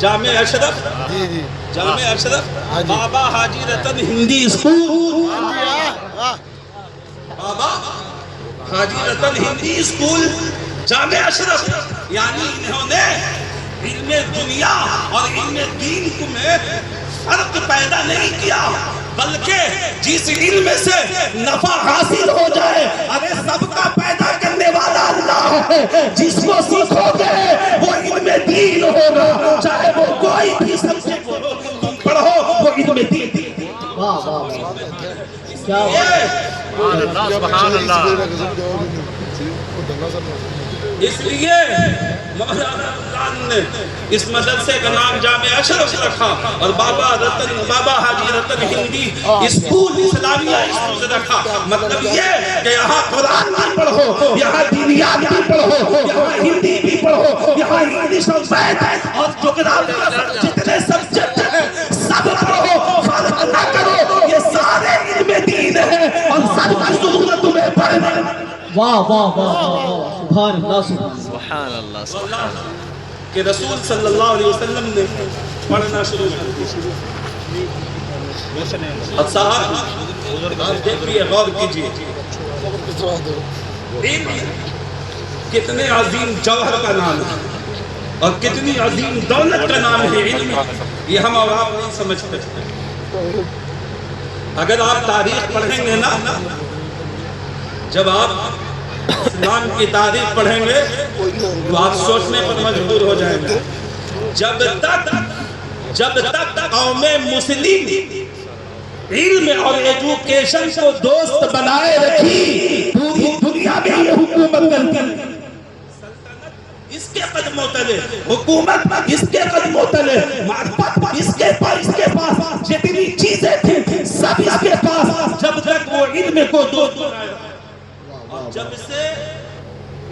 جامع اشرف جامع اشرف بابا حاجی رتن ہندی اسکول بابا حاجی رتن ہندی اسکول جامع اشرف یعنی انہوں نے علم دنیا اور علم دین میں فرق پیدا نہیں کیا بلکہ جس علم سے نفع حاصل ہو جائے ارے سب کا پیدا کرنے والا اللہ ہے جس کو سیکھو گے وہ علم دین ہوگا چاہے وہ کوئی بھی سبجیکٹ ہو تم پڑھو وہ علم دین واہ واہ واہ کیا سبحان اللہ اس لیے مولانا خان نے اس مدرسے کا نام جامع اشرف رکھا اور بابا حاجی رتن ہندی اسکول اسلامیہ اسکول سے رکھا مطلب یہ کہ یہاں قرآن بھی پڑھو یہاں دینیات بھی پڑھو یہاں ہندی بھی پڑھو یہاں انگلش اور میتھ اور جغرافی جتنے سبجیکٹ ہیں سب پڑھو فرق نہ کرو یہ سارے علم دین ہیں اور سب کی ضرورت تمہیں پڑھنا واہ واہ واہ سبحان اللہ سبحان اللہ سبحان اللہ کہ رسول صلی اللہ علیہ وسلم نے پڑھنا شروع کر دیا اور صاحب دیکھیے غور کیجیے علم کتنے عظیم جوہر کا نام ہے اور کتنی عظیم دولت کا نام ہے علم یہ ہم اور آپ نہیں سمجھتے اگر آپ تاریخ پڑھیں گے نا جب آپ اسلام کی تاریخ پڑھیں گے تو آپ سوچنے پر مجبور ہو جائیں گے جب تک قوم مسلم علم اور ایجوکیشن کو دوست بنائے رکھی پوری دنیا میں یہ حکومت کرتی اس کے قدموں تلے حکومت اس کے قدموں تلے معرفت اس کے پاس جتنی چیزیں تھیں سب اس کے پاس جب تک وہ علم کو دوست بنائے رکھا جب سے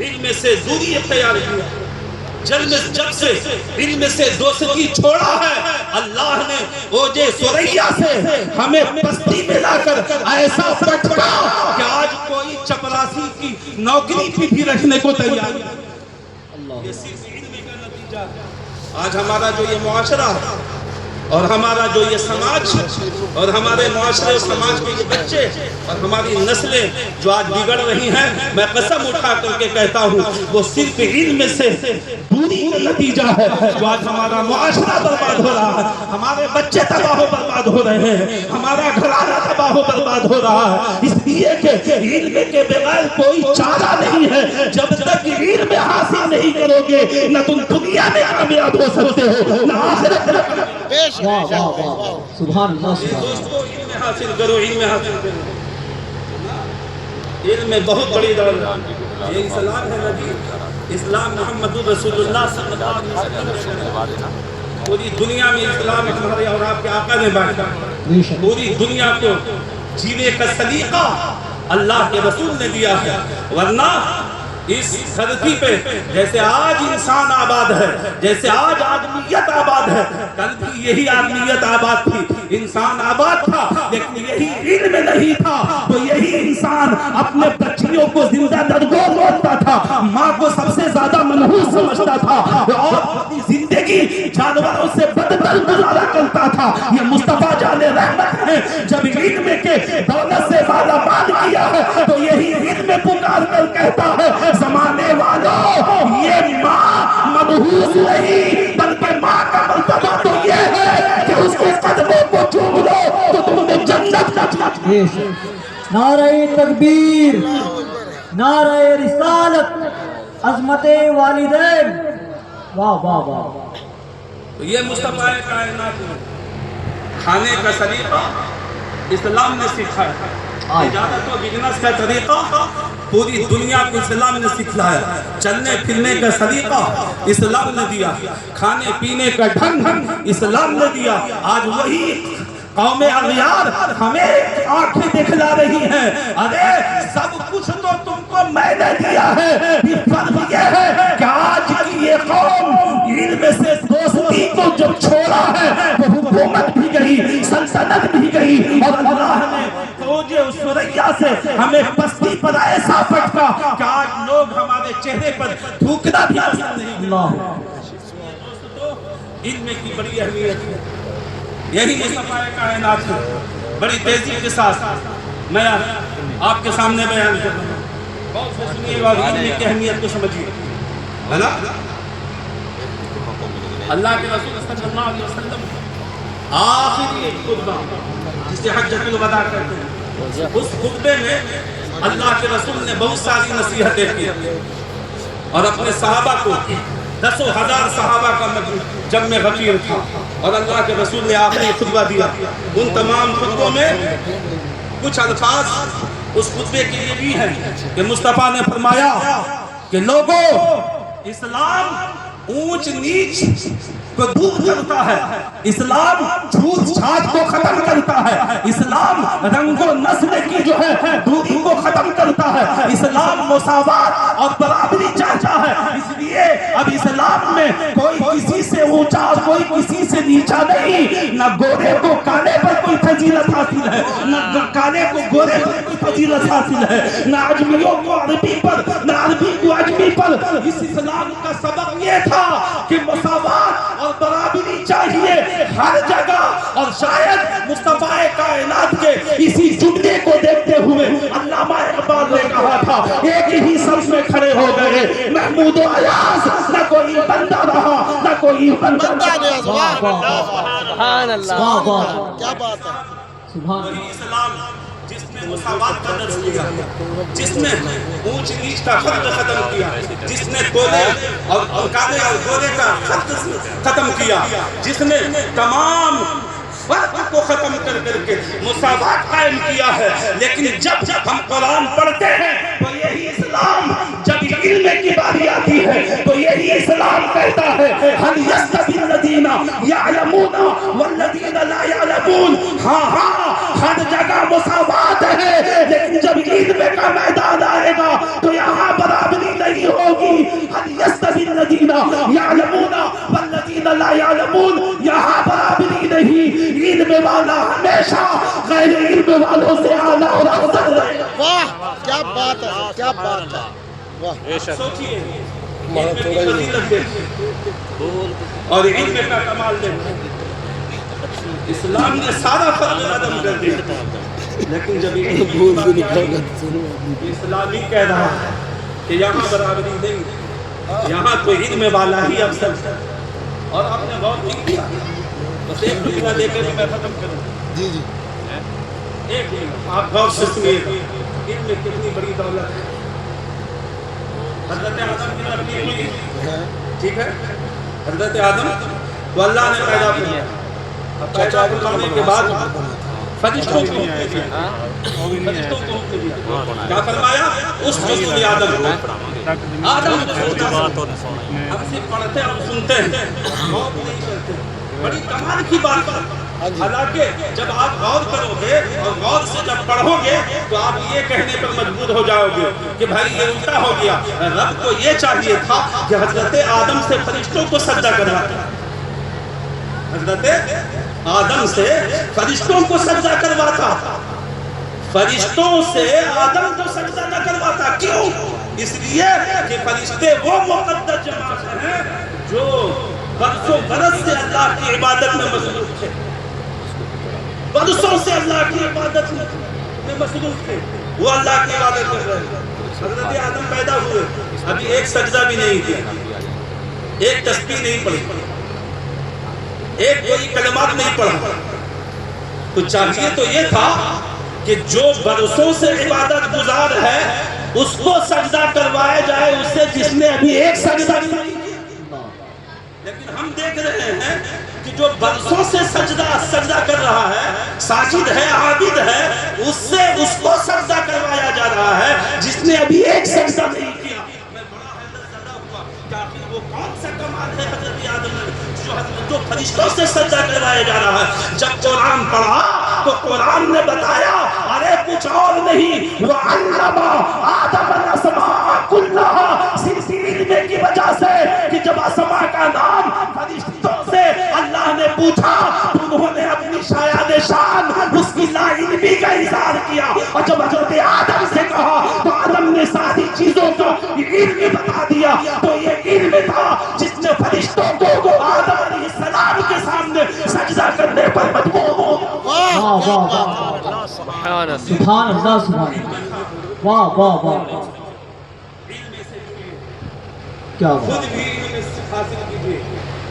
علم سے دوری اختیار کیا جب سے علم سے دوستی چھوڑا ہے اللہ نے اوجے سوریا سے ہمیں پستی میں لا کر ایسا پٹکا کہ آج کوئی چپراسی کی نوکری بھی رکھنے کو تیار ہے یہ صرف علم کا نتیجہ آج ہمارا جو یہ معاشرہ اور ہمارا جو یہ سماج اور ہمارے معاشرے اور سماج کے یہ بچے اور ہماری نسلیں جو آج بگڑ رہی ہیں میں قسم اٹھا کر کے کہتا ہوں وہ صرف علم سے دوری کا نتیجہ ہے جو آج ہمارا معاشرہ برباد ہو رہا ہے ہمارے بچے تباہ و برباد ہو رہے ہیں ہمارا گھرانہ تباہ و برباد ہو رہا ہے اس لیے کہ علم کے بغیر کوئی چارہ نہیں ہے جب تک علم حاصل نہیں کرو گے نہ تم دنیا میں کامیاب ہو سکتے ہو نہ آخرت میں واہ واہ واہ سبحان اللہ دوستو علم حاصل کرو علم حاصل کرو علم میں بہت بڑی دولت یہ اسلام ہے نبی اسلام محمد رسول اللہ صلی اللہ علیہ وسلم پوری دنیا میں اسلام ہمارے اور آپ کے آقا نے بانٹا پوری دنیا کو جینے کا سلیقہ اللہ کے رسول نے دیا ہے ورنہ اس دھرتی پہ جیسے آج انسان آباد ہے جیسے آج آدمیت آباد ہے کل بھی یہی آدمیت آباد تھی انسان آباد تھا لیکن یہی علم نہیں تھا تو یہی انسان اپنے بچیوں کو زندہ درگور موتتا تھا ماں کو سب سے زیادہ منحوس سمجھتا تھا اور اپنی زندگی جانوروں سے بدتر گزارا کرتا تھا یہ مصطفیٰ جان رحمت ہے جب علم کے دولت سے مالا مال کیا ہے تو یہی علم پکار کر کہتا ہے زمانے والوں یہ ماں مبہوس نہیں بلکہ ماں کا مرتبہ تو یہ ہے کہ اس کے قدموں کو چوم لو تو تمہیں جنت نہ نعرہ تکبیر نعرہ رسالت عظمت والدین واہ واہ واہ تو یہ مصطفیٰ کائنات کھانے کا سلیقہ اسلام نے سکھایا تجارت و بزنس کا طریقہ پوری دنیا کو اسلام نے سکھلایا چلنے پھرنے کا سلیقہ اسلام نے دیا کھانے پینے کا ڈھنگ اسلام نے دیا آج وہی قوم اغیار ہمیں آنکھیں دکھلا رہی ہیں ارے سب کچھ تو تم کو میں نے دیا ہے فرق یہ ہے کہ آج کی یہ قوم علم سے دوستی کو جب چھوڑا ہے تو حکومت بھی گئی سلطنت بھی گئی اور اللہ نے توجہ اس سوریا سے ہمیں پستی پر ایسا پٹکا کہ آج لوگ ہمارے چہرے پر تھوکنا بھی پسند نہیں اللہ علم کی بڑی اہمیت ہے، یہی مصطفیٰ کائنات ہے۔ بڑی تیزی کے ساتھ میں آپ کے سامنے بیان کر رہا ہوں، غور سے سنیے اور علم کی اہمیت کو سمجھیے، ہے نا؟ اللہ کے رسول صلی اللہ علیہ وسلم آخری خطبہ جسے حجۃ الوداع کہتے ہیں، اس خطبے میں اللہ کے رسول نے بہت ساری نصیحتیں کی اور اپنے صحابہ کو، 10,000 صحابہ کا جمع غفیر تھا، اور اللہ کے رسول نے آخری خطبہ دیا۔ ان تمام خطبوں میں کچھ الفاظ اس خطبے کے لیے بھی ہیں کہ مصطفیٰ نے فرمایا کہ لوگوں، اسلام اونچ نیچ کو دور کرتا ہے، اسلام جھوٹ جھاٹ کو ختم کرتا ہے، اسلام رنگ و نسل کی جو ہے دوری کو ختم کرتا ہے، اسلام مساوات اور برابری چاہتا ہے۔ اس لیے اب اسلام میں کوئی کسی سے اونچا اور کوئی کسی سے نیچا نہیں، نہ گورے کو کالے پر کوئی فضیلت حاصل ہے، نہ کالے کو گورے پر کوئی فضیلت حاصل ہے، نہ عجمیوں کو عربی پر، نہ عربی کو عجمی پر۔ اس اسلام کا سبق یہ تھا کہ مساوات اور برابری چاہیے ہر جگہ، اور شاید مصطفیٰ کائنات کے اسی جملے کو دیکھتے ہوئے علامہ اقبال نے کہا تھا، ایک ہی صف میں کھڑے ہو گئے محمود و ایاز، نہ کوئی بندہ رہا نہ کوئی بندہ رہا۔ سبحان اللہ، کیا بات ہے، سبحان وہی اسلام جس نے مساوات کا درس کیا، جس نے اونچ نیچ کا فرق ختم کیا، جس نے کولے اور کالے اور گورے کا فرق ختم کیا، جس نے تمام فرق کو ختم کر کے مساوات قائم کیا ہے۔ لیکن جب ہم قرآن پڑھتے ہیں تو یہی اسلام، جب علم کی باری آتی ہے تو یہی اسلام کہتا ہے هل يستوي الذين يعلمون والذين لا يعلمون۔ ہاں ہر جگہ مساوات ہے، لیکن جب علم کا میدان آئے گا تو یہاں برابری نہیں ہوگی۔ هل يستوي الذين يعلمون والذين لا يعلمون، یہاں برابری نہیں۔ علم والا ہمیشہ غیر علم والوں سے اعلیٰ اور افضل رہے گا۔ واہ کیا بات ہے، کیا بات ہے، واہ سوچئے علم کی فضیلت دیکھیں اور علم کا کمال دیکھیں۔ اسلام نے سارا فرق ختم کر دیا، لیکن جب علم کی بات آئی، اسلام ہی کہہ رہا ہے کہ یہاں برابری نہیں، یہاں تو علم والا ہی افضل ہے۔ اور آپ نے غور نہیں کیا، بس ایک جملہ دے کے میں ختم کروں۔ جی جی ایک جملہ آپ غور سے سنیے، علم کتنی بڑی دولت ہے۔ حضرت آدم کی تخلیق ہوئی، ٹھیک ہے، حضرت آدم تو اللہ نے پیدا کیا، اب پیدا کرنے کے بعد فرشتوں کو حکم دیا، فرشتوں کو حکم دیا، کیا فرمایا؟ اس حضور آدم ہم سے پڑھتے اور سنتے ہیں، غور نہیں کرتے۔ بڑی کمال کی بات ہے، حالانکہ جب آپ غور کرو گے اور غور سے جب پڑھو گے تو آپ یہ کہنے پر مجبور ہو جاؤ گے کہ بھائی یہ الٹا ہو گیا۔ رب کو یہ چاہیے تھا کہ حضرت آدم سے فرشتوں کو سجدہ کرواتا، حضرت آدم سے فرشتوں کو سجدہ کرواتا، فرشتوں سے آدم کو سجدہ نہ کرواتا۔ کیوں؟ اس لیے کہ فرشتے وہ مقدس جماعت ہیں جو برسوں برس سے اللہ کی عبادت میں مصروف تھے، برسوں سے اللہ کی عبادت میں مصروف تھے، وہ اللہ کی عبادت کر رہے ہیں۔ حضرت آدم پیدا ہوئے، ابھی ایک سجدہ بھی نہیں کیا، ایک تسبیح نہیں پڑھی، ایک کوئی کلمات نہیں پڑھا۔ تو چاہیے تو یہ تھا کہ جو برسوں سے عبادت گزار ہے اس کو سجدہ کروایا جائے اس سے جس نے ابھی ایک سجدہ نہیں کیا۔ لیکن ہم دیکھ رہے ہیں کہ جو برسوں سے سجدہ کر رہا ہے، ساجد ہے، عابد ہے، اس سے اس کو سجدہ کروایا جا رہا ہے جس نے ابھی ایک سجدہ نہیں کیا۔ میں بڑا حیرت زدہ ہوا کہ آخر وہ کون سا کمال ہے حضرت آدم جو فرشتوں سے سجدہ کروایا جا رہا ہے۔ جب قرآن پڑھا تو قرآن نے بتایا ارے کچھ اور نہیں، وَعَلَّمَ آدَمَ الْأَسْمَاءَ كُلَّهَا، صرف علم کی وجہ سے کہ جب اسماء کا نام فرشتوں سے اللہ نے پوچھا تو انہوں نے اپنی شایان شان اس کی لا علمی کا اظہار کیا، اور جب حضرت آدم سے کہا تو آدم نے ساری چیزوں کو علم بتا دیا۔ تو یہ علم تھا جس نے فرشتوں کو آدم علیہ السلام واہ واہ سبحان اللہ سبحان اللہ سبحان اللہ واہ واہ واہ کیا بات خود بھی علم حاصل کیجیے،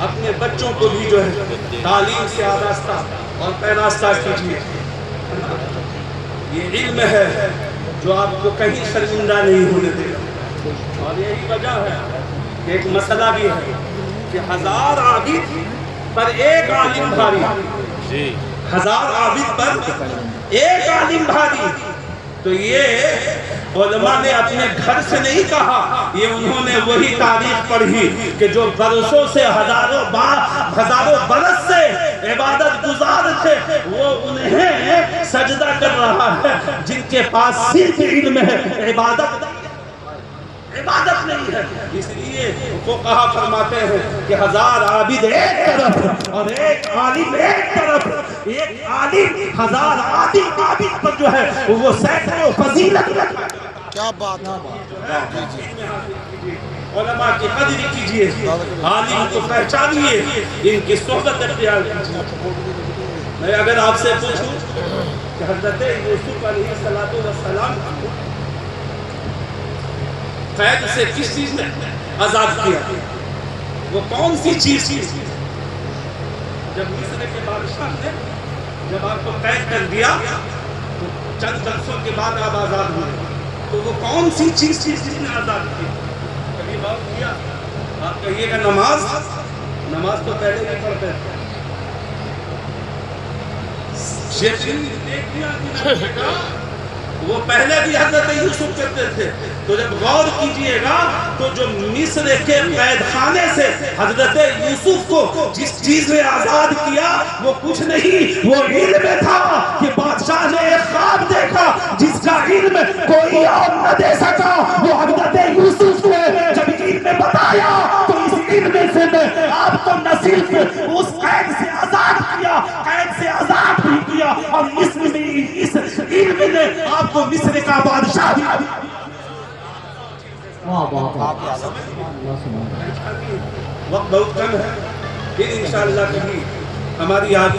اپنے بچوں کو بھی جو ہے تعلیم سے آراستہ اور پیراستہ کیجیے۔ یہ علم ہے جو آپ کو کہیں شرمندہ نہیں ہونے دے گا، اور یہی وجہ ہے کہ ایک مسئلہ بھی ہے کہ 1000 عابد پر ایک عالم بھاری، 1000 عابد پر ایک عالم بھاری۔ تو یہ علماء نے اپنے گھر سے نہیں کہا، یہ انہوں نے وہی تاریخ پڑھی کہ جو برسوں سے ہزاروں برس سے عبادت گزار تھے، وہ انہیں سجدہ کر رہا ہے جن کے پاس صرف علم ہے، عبادت نہیں ہے۔ اس لیے فقہا فرماتے ہیں کہ 1000 عابد ایک طرف اور ایک عالم ایک طرف، ایک عالم 1000 عابد پر جو ہے وہ سینکڑوں فضیلت رکھتا ہے۔ کیا بات ہے علماء کی قدر کیجئے، عالم کو پہچانیے، ان کی صحبت اختیار کیجئے۔ میں اگر آپ سے پوچھوں کہ حضرت یوسف علیہ السلام قید سے کس چیز نے آزاد کیا؟ وہ کون سی چیز تھی؟ جب مصر کے بادشاہ نے جب آپ کو قید کر دیا تو چند جلسوں کے بعد آپ آزاد ہوئے، تو وہ کون سی چیز تھی جس نے آزاد کیا؟ کبھی غور کیا؟ آپ کہیے گا نماز تو پہلے نہیں پڑھتے تھے۔ شیخ نے دیکھ لیا کہ وہ پہلے بھی حضرت یوسف کرتے تھے۔ تو جب غور کیجئے گا تو جو مصر کے قید خانے سے حضرت یوسف کو جس چیز نے آزاد کیا وہ کچھ نہیں، وہ علم تھا کہ بادشاہ نے ایک خواب دیکھا جس کا علم کوئی اور نہ دے سکا، وہ حضرت یوسف نے جب علم بتایا تو اس علم سے میں آپ کو نہ صرف اس قید سے آزاد کیا، قید سے آزاد بھی کیا، اور اس علم نے آپ کو مصر کا بادشاہ بھی۔ واہ واہ واہ وقت بہت کم ہے، پھر انشاءاللہ کبھی ہماری یاد